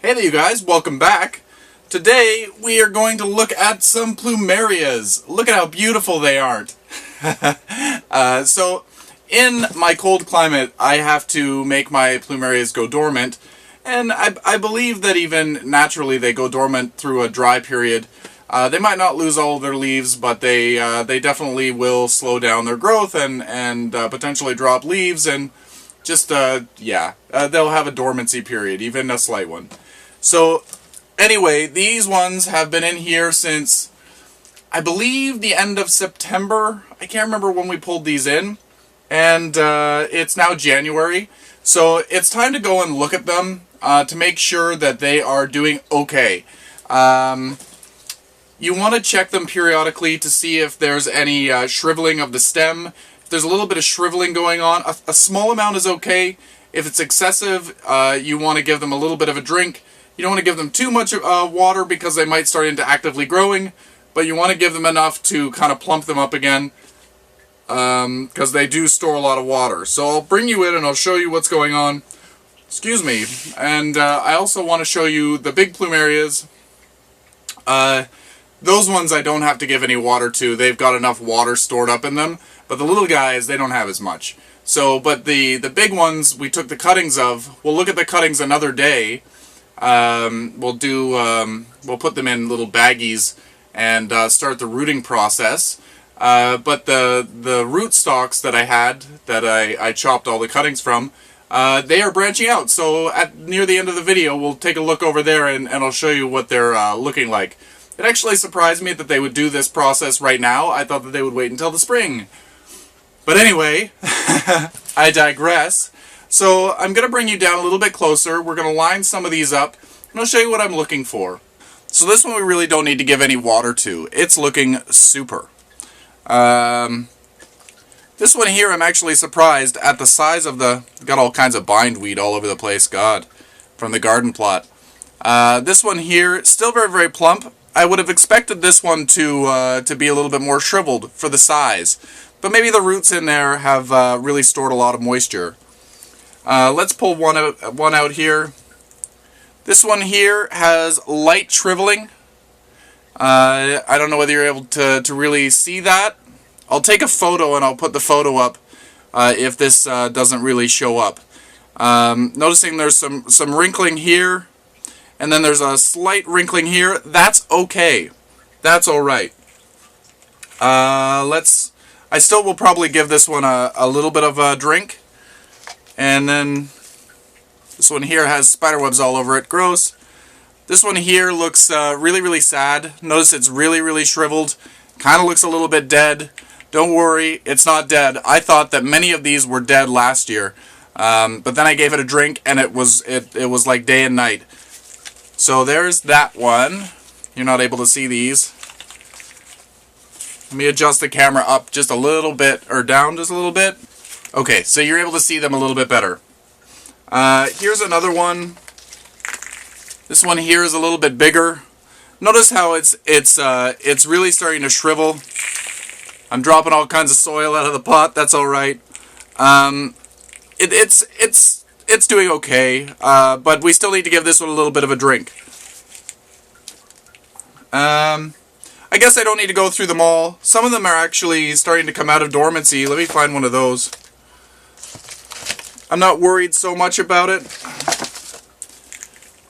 Hey there you guys, welcome back. Today we are going to look at some Plumerias. Look at how beautiful they aren't. So in my cold climate I have to make my Plumerias go dormant, and I believe that even naturally they go dormant through a dry period. They might not lose all of their leaves, but they definitely will slow down their growth and potentially drop leaves, and just they'll have a dormancy period, even a slight one. So anyway, these ones have been in here since, I believe, the end of September. I can't remember when we pulled these in. And it's now January. So it's time to go and look at them to make sure that they are doing okay. You want to check them periodically to see if there's any shriveling of the stem. If there's a little bit of shriveling going on, a small amount is okay. If it's excessive, you want to give them a little bit of a drink. You don't want to give them too much water because they might start into actively growing, but you want to give them enough to kind of plump them up again, because they do store a lot of water. So I'll bring you in and I'll show you what's going on. Excuse me. And I also want to show you the big Plumerias. Those ones I don't have to give any water to. They've got enough water stored up in them. But the little guys, they don't have as much. So, but the big ones we took the cuttings of. We'll look at the cuttings another day. We'll put them in little baggies and start the rooting process. But the root stalks that I had, that I chopped all the cuttings from, they are branching out. So near the end of the video, we'll take a look over there and I'll show you what they're looking like. It actually surprised me that they would do this process right now. I thought that they would wait until the spring. But anyway, I digress. So I'm going to bring you down a little bit closer. We're going to line some of these up, and I'll show you what I'm looking for. So this one we really don't need to give any water to. It's looking super. This one here I'm actually surprised at the size of the... Got all kinds of bindweed all over the place, God, from the garden plot. This one here, still very, very plump. I would have expected this one to be a little bit more shriveled for the size. But maybe the roots in there have really stored a lot of moisture. Let's pull one out here. This one here has light shriveling. I don't know whether you're able to really see that. I'll take a photo and I'll put the photo up if this doesn't really show up. Noticing there's some wrinkling here, and then there's a slight wrinkling here. That's okay. That's alright. I still will probably give this one a little bit of a drink. And then this one here has spiderwebs all over it. Gross. This one here looks really, really sad. Notice it's really, really shriveled. Kind of looks a little bit dead. Don't worry, it's not dead. I thought that many of these were dead last year. But then I gave it a drink and it was like day and night. So there's that one. You're not able to see these. Let me adjust the camera up just a little bit, or down just a little bit. Okay, so you're able to see them a little bit better. Here's another one. This one here is a little bit bigger. Notice how it's really starting to shrivel. I'm dropping all kinds of soil out of the pot. That's all right. It's doing okay, but we still need to give this one a little bit of a drink. I guess I don't need to go through them all. Some of them are actually starting to come out of dormancy. Let me find one of those. I'm not worried so much about it.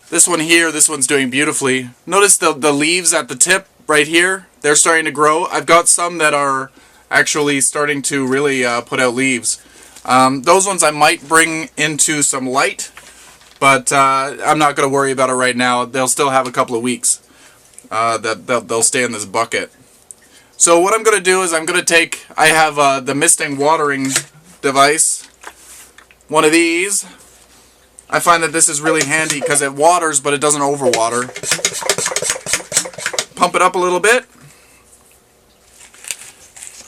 This one here, this one's doing beautifully. Notice the leaves at the tip right here. They're starting to grow. I've got some that are actually starting to really put out leaves. Those ones I might bring into some light, but I'm not going to worry about it right now. They'll still have a couple of weeks that they'll stay in this bucket. So what I'm going to do is I'm going to take... I have the misting watering device. One of these. I find that this is really handy because it waters, but it doesn't overwater. Pump it up a little bit.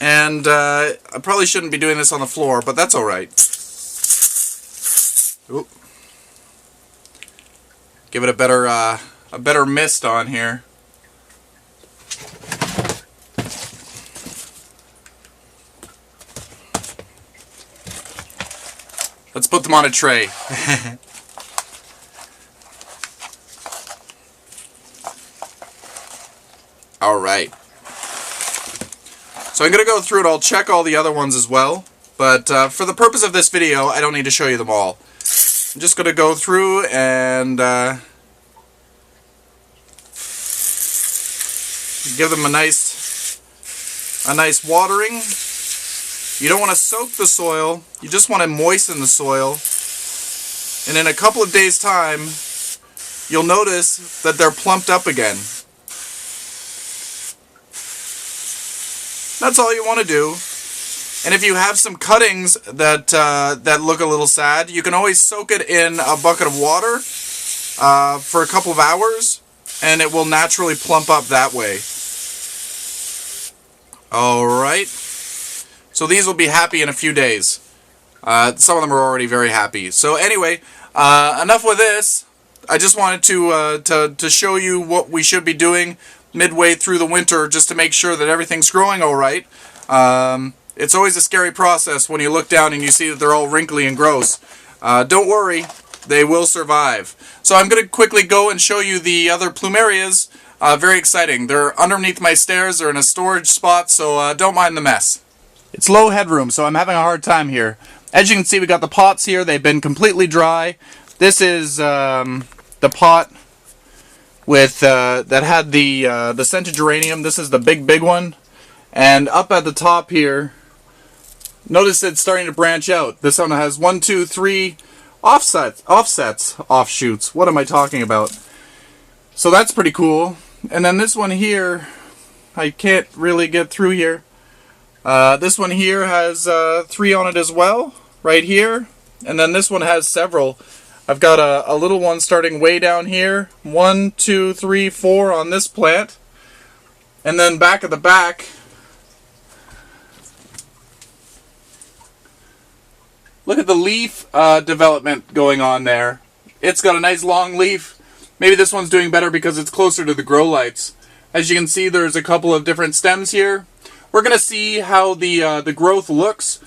And I probably shouldn't be doing this on the floor, but that's alright. Give it a better mist on here. Let's put them on a tray. Alright. So I'm going to go through it. I'll check all the other ones as well. But for the purpose of this video, I don't need to show you them all. I'm just going to go through and give them a nice watering. You don't want to soak the soil. You just want to moisten the soil. And in a couple of days' time, you'll notice that they're plumped up again. That's all you want to do. And if you have some cuttings that that look a little sad, you can always soak it in a bucket of water for a couple of hours, and it will naturally plump up that way. Alright. So these will be happy in a few days. Some of them are already very happy. So anyway, enough with this. I just wanted to show you what we should be doing midway through the winter, just to make sure that everything's growing alright. It's always a scary process when you look down and you see that they're all wrinkly and gross. Don't worry, they will survive. So I'm going to quickly go and show you the other Plumerias. Very exciting. They're underneath my stairs. They're in a storage spot, so don't mind the mess. It's low headroom, so I'm having a hard time here. As you can see, we got the pots here. They've been completely dry. This is the pot with that had the scented geranium. This is the big one. And up at the top here, notice it's starting to branch out. This one has 1, 2, 3 offshoots. What am I talking about? So that's pretty cool. And then this one here, I can't really get through here. This one here has 3 on it as well, right here. And then this one has several. I've got a little one starting way down here. 1, 2, 3, 4 on this plant. And then back at the back, look at the leaf development going on there. It's got a nice long leaf. Maybe this one's doing better because it's closer to the grow lights. As you can see, there's a couple of different stems here. We're going to see how the growth looks.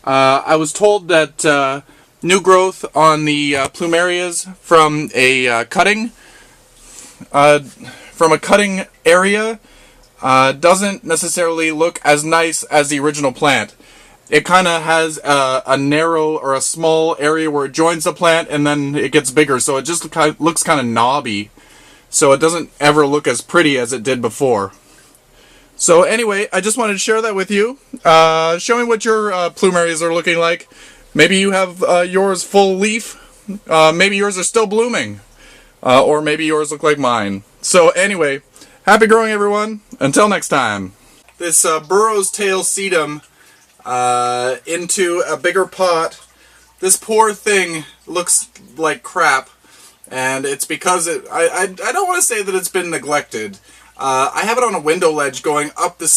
I was told that new growth on the Plumerias from a cutting area doesn't necessarily look as nice as the original plant. It kind of has a narrow or a small area where it joins the plant, and then it gets bigger, so it just looks kind of knobby. So it doesn't ever look as pretty as it did before. So anyway, I just wanted to share that with you. Show me what your Plumerias are looking like. Maybe you have yours full leaf. Maybe yours are still blooming. Or maybe yours look like mine. So anyway, happy growing, everyone. Until next time. This Burrows tail sedum into a bigger pot. This poor thing looks like crap, and it's because I don't want to say that it's been neglected. I have it on a window ledge going up the